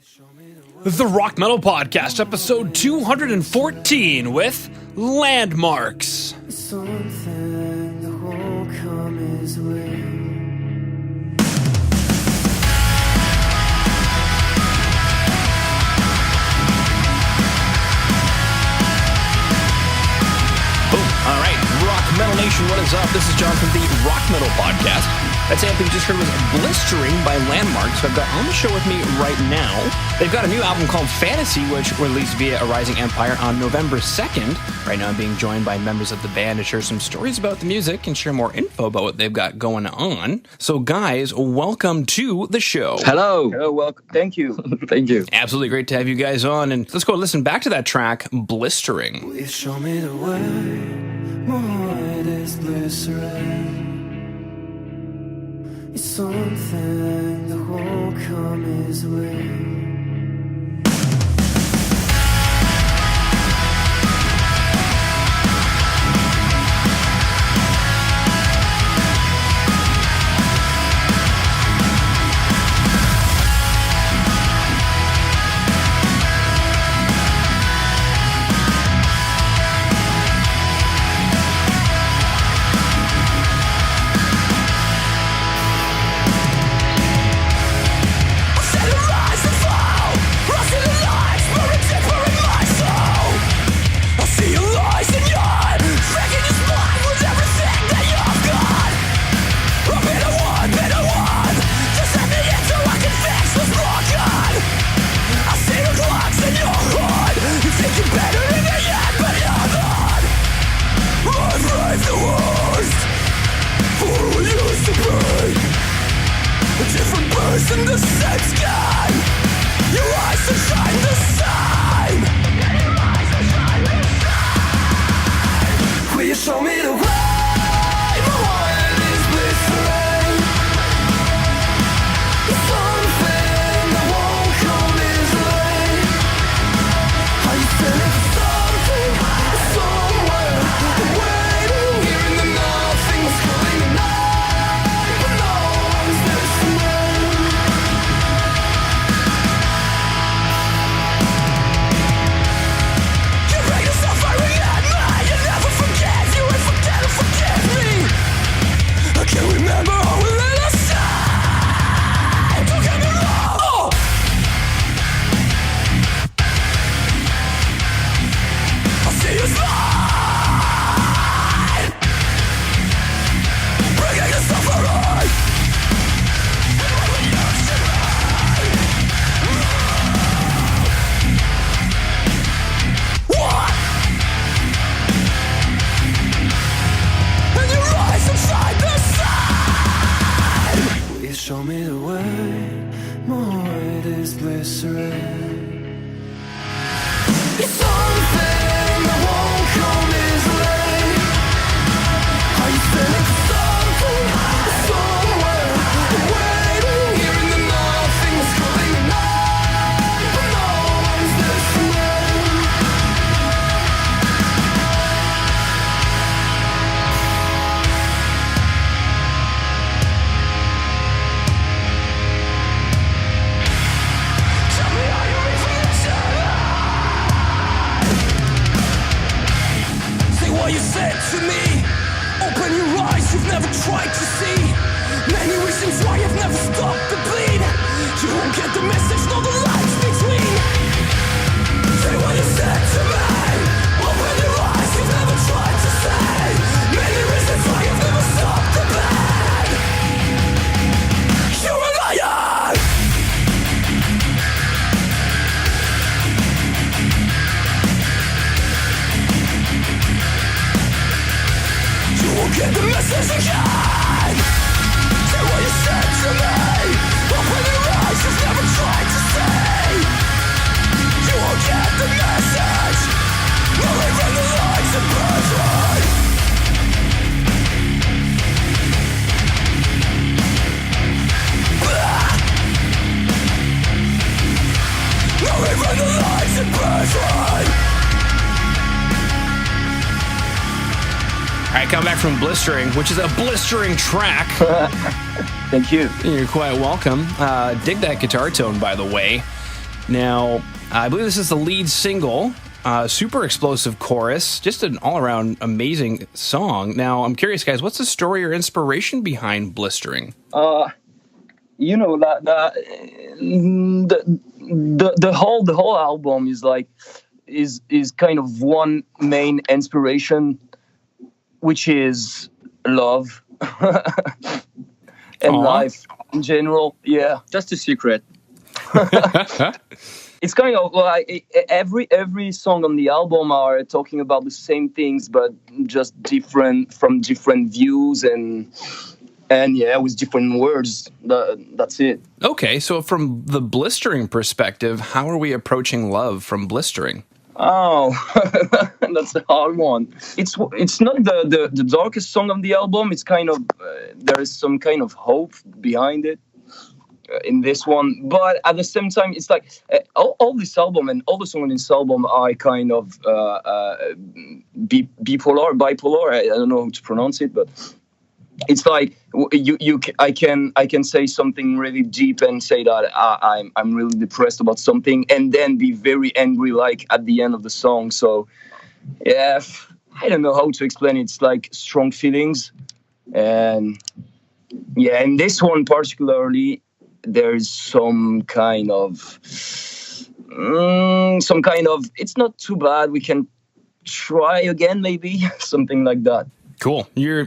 The Rock Metal Podcast, episode 214 with Landmarks. Something that won't come his way. All right, Rock Metal Nation, what is up? This is John from the Rock Metal Podcast. That sample you just heard was Blistering by Landmarks, who I've got on the show with me right now. They've got a new album called Fantasy, which released via A Rising Empire on November 2nd. Right now I'm being joined by members of the band to share some stories about the music and share more info about what they've got going on. So guys, welcome to the show. Hello, welcome. Thank you. Thank you. Absolutely great to have you guys on. And let's go listen back to that track, Blistering. Please show me the way. My heart is blistering. It's something that won't come his way. In the same sky, your eyes will shine the same. Your eyes will shine the same. Will you show me the way? My heart is blistering. It's something that won't come his way. Are you feeling something somewhere? Waiting, hearing the nothing was calling at night, but no one's listening. I can't remember how we let us shine. Don't get me wrong. Oh. I see you slide, bringing your suffering. And what we used to be. What? And your eyes inside the Please show me the way. My heart is blistering. It's something that won't come his way. Are you feeling something somewhere? Waiting, hearing the nothing was calling at night, but no one's listening. What you said to me, open your eyes, you've never tried to see many reasons why you've never stopped the bleed. You won't get the message, no the lines between. Say what you said to me, open your eyes, you've never tried to say many reasons why you've never stopped the bleed. You're a liar. You won't get the message again. Say what you said to me. Open your eyes, you've never tried to see. You won't get the message. No, they run the lines and burns right. No, they run the lines and burns right. All right, come back from Blistering, which is a blistering track. Thank you. You're quite welcome. Dig that guitar tone, by the way. Now, I believe this is the lead single. Super explosive chorus, just an all-around amazing song. Now, I'm curious, guys, what's the story or inspiration behind Blistering? You know that the whole album is like is kind of one main inspiration, which is love and life in general. Yeah, Just a secret. it's kind of like every song on the album are talking about the same things, but just different from different views and yeah, with different words. That's it. Okay, so from the Blistering perspective, how are we approaching love from Blistering? Oh, that's a hard one. It's not the darkest song on the album. It's kind of there is some kind of hope behind it in this one, but at the same time, it's like all this album and all the songs in this album are kind of bipolar. I don't know how to pronounce it, but it's like I can say something really deep and say that I'm really depressed about something, and then be very angry like at the end of the song. So yeah, I don't know how to explain it. It's like strong feelings, and yeah, in this one particularly, there's some kind of it's not too bad. We can try again, maybe something like that. Cool. Your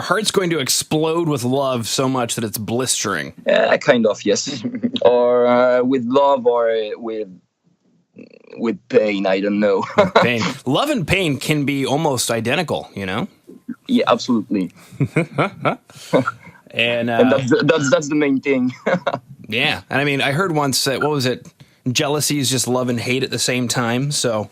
heart's going to explode with love so much that it's blistering. Kind of, yes. Or with love, or with pain. I don't know. Pain. Love and pain can be almost identical, you know? Yeah, absolutely. And that's the main thing. yeah. And I mean, I heard once that, what was it? Jealousy is just love and hate at the same time. So,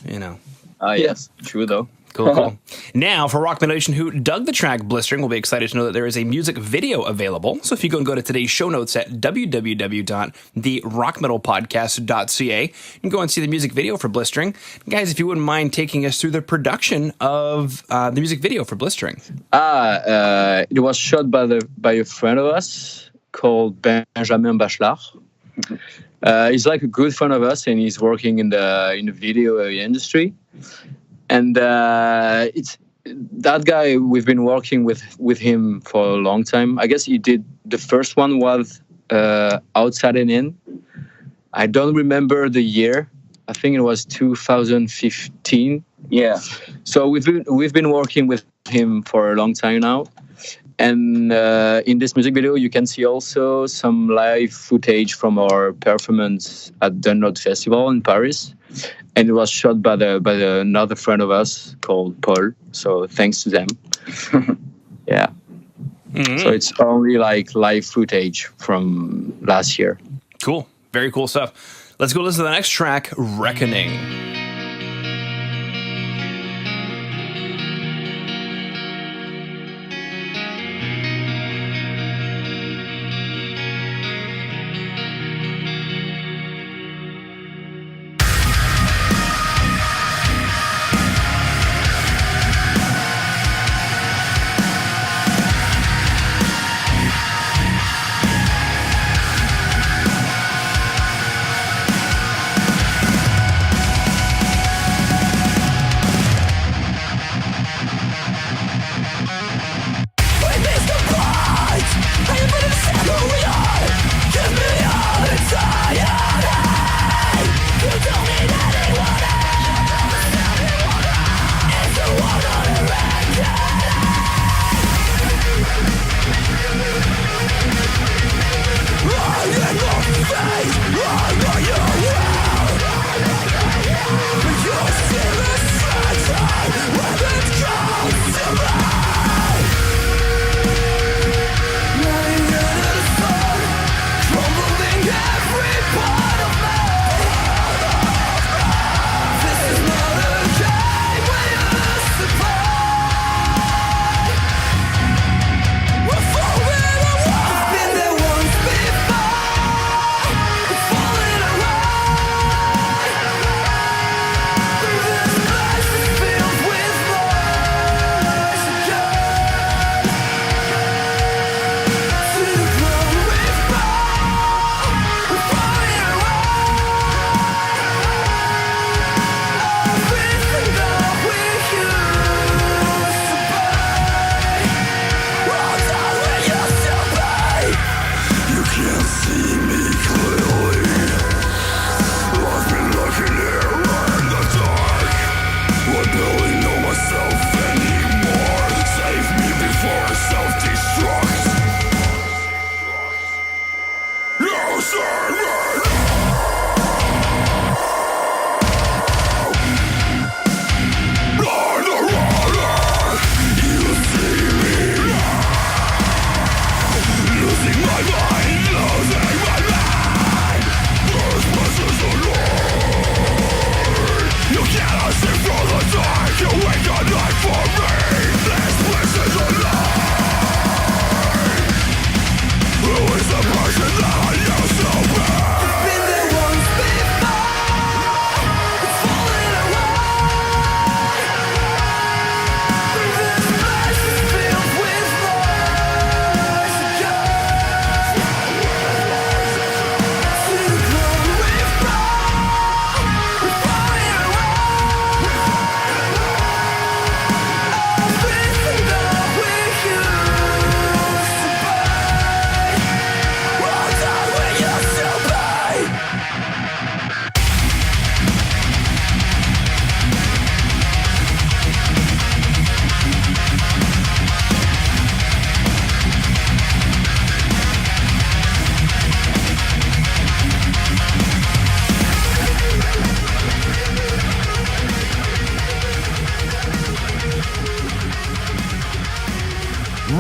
you know. Yes, true though. Cool. Now, for Rock Metal Nation who dug the track Blistering, will be excited to know that there is a music video available. So if you go to today's show notes at www.therockmetalpodcast.ca, you can go and see the music video for Blistering. Guys, if you wouldn't mind taking us through the production of the music video for Blistering. It was shot by a friend of us called Benjamin Bachelard. He's like a good friend of us, and he's working in the video industry. And it's that guy. We've been working with him for a long time. I guess he did the first one was Outside and In. I don't remember the year. I think it was 2015. Yeah. So we've been working with him for a long time now. And in this music video, you can see also some live footage from our performance at the Node Festival in Paris. And it was shot by another friend of us called Paul. So thanks to them. Yeah. Mm-hmm. So it's only like live footage from last year. Cool. Very cool stuff. Let's go listen to the next track, Reckoning.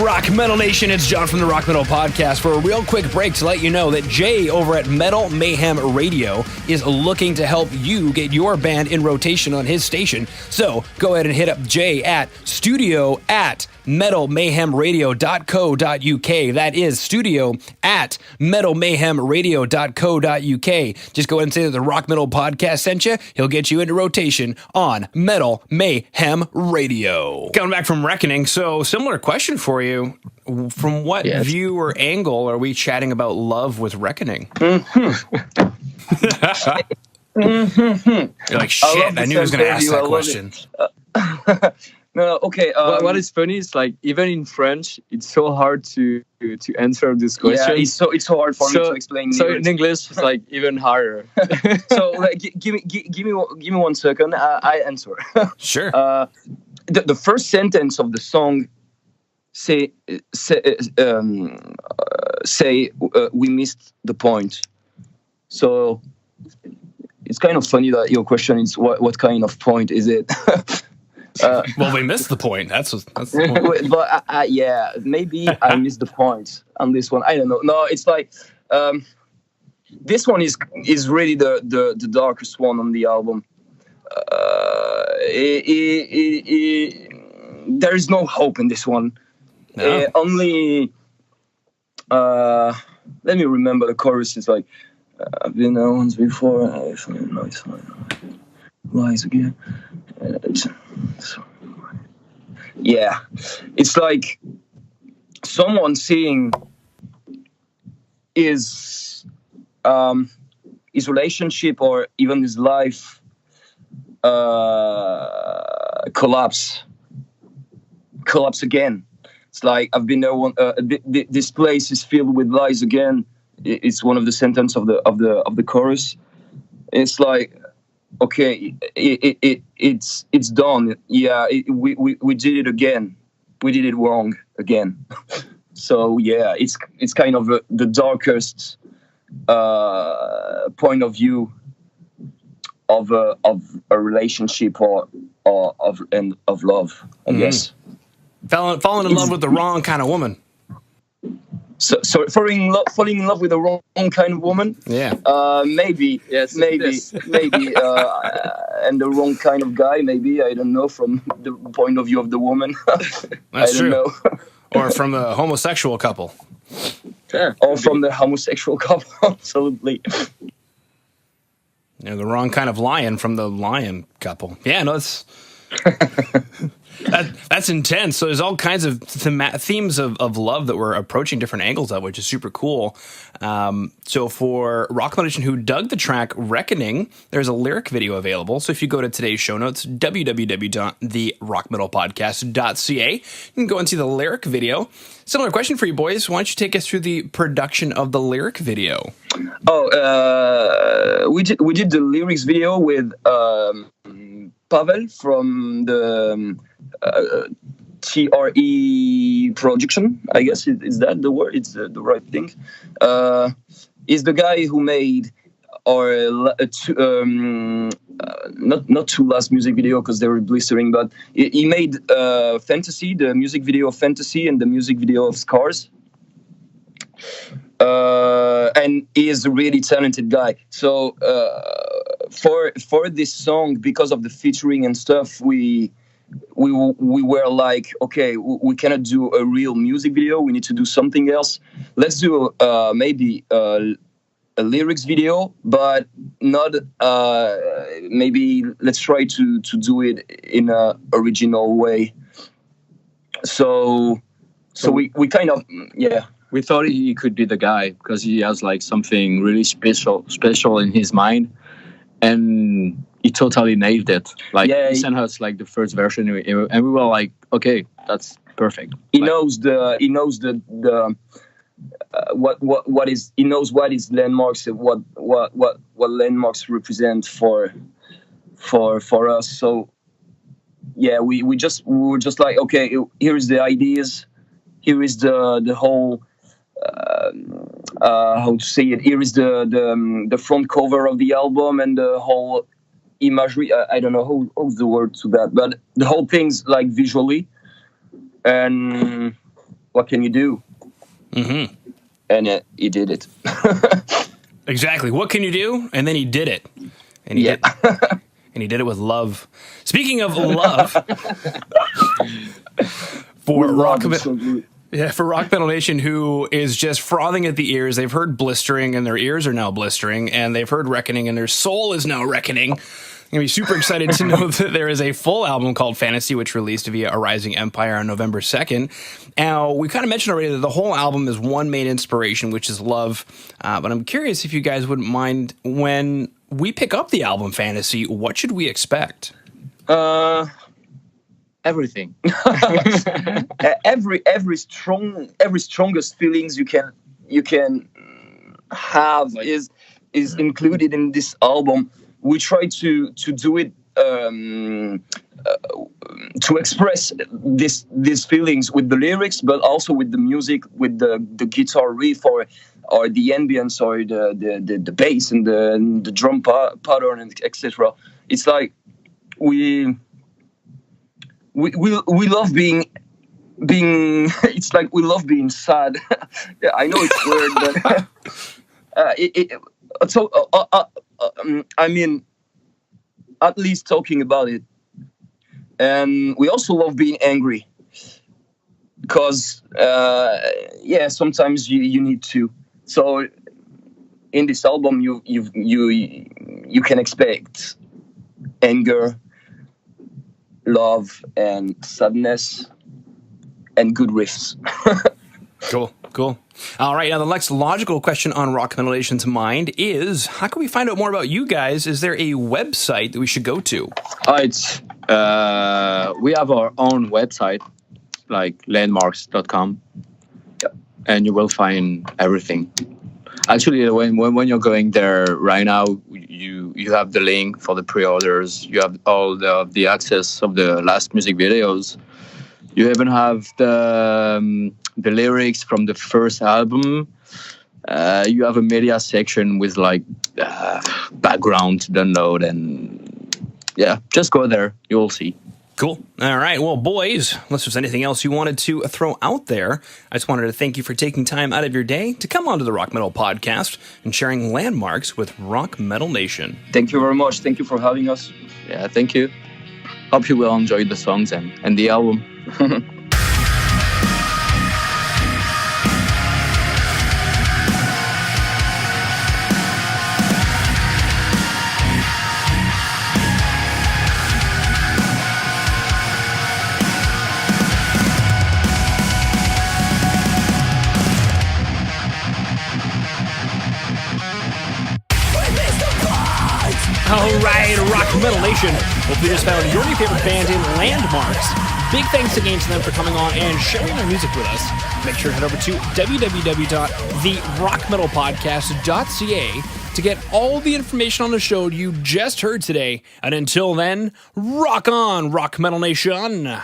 Rock Metal Nation, it's John from the Rock Metal Podcast for a real quick break to let you know that Jay over at Metal Mayhem Radio is looking to help you get your band in rotation on his station. So go ahead and hit up Jay at studio@metalmayhemradio.co.uk. That is studio@metalmayhemradio.co.uk. Just go ahead and say that the Rock Metal Podcast sent you. He'll get you into rotation on Metal Mayhem Radio. Coming back from Reckoning, so similar question for you. From what view or angle are we chatting about love with Reckoning? You're like, shit, I knew he was going to ask that question. No, okay. What is funny is like even in French, it's so hard to answer this question. Yeah, it's so hard for me to explain. So in English, it's like even harder. So like, give me 1 second. I answer. Sure. The first sentence of the song say we missed the point. So it's kind of funny that your question is what kind of point is it? Well, we missed the point. That's the point. But yeah, maybe I missed the point on this one. I don't know. No, it's like this one is really the darkest one on the album. There is no hope in this one. No. Only let me remember the chorus. It's like I've been there once before. Rise again. Yeah, it's like someone seeing his relationship or even his life collapse again. It's like I've been there. This place is filled with lies again. It's one of the sentences of the chorus. It's like, okay, it's done. Yeah, we did it again. We did it wrong again. So yeah, it's kind of the darkest point of view of a relationship or of love, I guess. Falling in love with the wrong kind of woman. So falling in love with the wrong kind of woman. Yeah. Maybe. Yes. Maybe. And the wrong kind of guy. Maybe, I don't know. From the point of view of the woman. That's I true. don't know. Or from the homosexual couple. Sure. Or from the homosexual couple. Absolutely. You know, the wrong kind of lion from the lion couple. Yeah, no, it's that's intense. So there's all kinds of themes of love that we're approaching different angles of, which is super cool. So for Rock Metal Nation who dug the track Reckoning, there's a lyric video available. So if you go to today's show notes, www.therockmetalpodcast.ca, you can go and see the lyric video. Similar question for you boys. Why don't you take us through the production of the lyric video? We did the lyrics video with Pavel from the TRE production. I guess is that the word? It's the right thing. Is the guy who made our not two last music video because they were blistering, but he made Fantasy, the music video of Fantasy, and the music video of Scars. And he is a really talented guy. So for this song, because of the featuring and stuff, we were like, okay, we cannot do a real music video. We need to do something else. Let's do maybe a lyrics video, but not maybe let's try to do it in a original way. So we kind of We thought he could be the guy because he has like something really special in his mind, and he totally nailed it. Like he sent us like the first version, and we were like, okay, that's perfect. He knows what is Landmvrks, what Landmvrks represent for us. So yeah, we were just like, okay, here is the ideas, here is the whole how to say it. Here is the front cover of the album and the whole imagery. I don't know how's the word to that, but the whole thing's like visually, and what can you do? Mm-hmm. And he did it. Exactly. What can you do? And then he did it. And he did. And he did it with love. Speaking of love, for Rock Metal Nation, who is just frothing at the ears, they've heard Blistering and their ears are now blistering, and they've heard Reckoning and their soul is now reckoning. I'm going to be super excited to know that there is a full album called Fantasy, which released via A Rising Empire on November 2nd. Now, we kind of mentioned already that the whole album is one main inspiration, which is love. But I'm curious if you guys wouldn't mind, when we pick up the album Fantasy, what should we expect? Everything. every strongest feelings you can have is included in this album. We try to do it to express these feelings with the lyrics, but also with the music, with the guitar riff or the ambience or the bass and the drum pattern and etc. It's like we love being it's like we love being sad. Yeah, I know it's weird, but I mean, at least talking about it. And we also love being angry, because sometimes you need to. So in this album, you can expect anger, love, and sadness, and good riffs. Cool. All right, now the next logical question on Rock Metal Nation's mind is, how can we find out more about you guys? Is there a website that we should go to? We have our own website, like landmvrks.com, and you will find everything. Actually, when you're going there right now, you have the link for the pre-orders. You have all the access of the last music videos. You even have the lyrics from the first album. You have a media section with background to download, and just go there. You'll see. Cool. All right. Well, boys, unless there's anything else you wanted to throw out there, I just wanted to thank you for taking time out of your day to come onto the Rock Metal Podcast and sharing Landmarks with Rock Metal Nation. Thank you very much. Thank you for having us. Yeah, thank you. Hope you will enjoy the songs and the album. All right, Rock Metal Nation. Hope you just found your new favorite band in Landmarks. Big thanks again to them for coming on and sharing their music with us. Make sure to head over to www.therockmetalpodcast.ca to get all the information on the show you just heard today. And until then, rock on, Rock Metal Nation.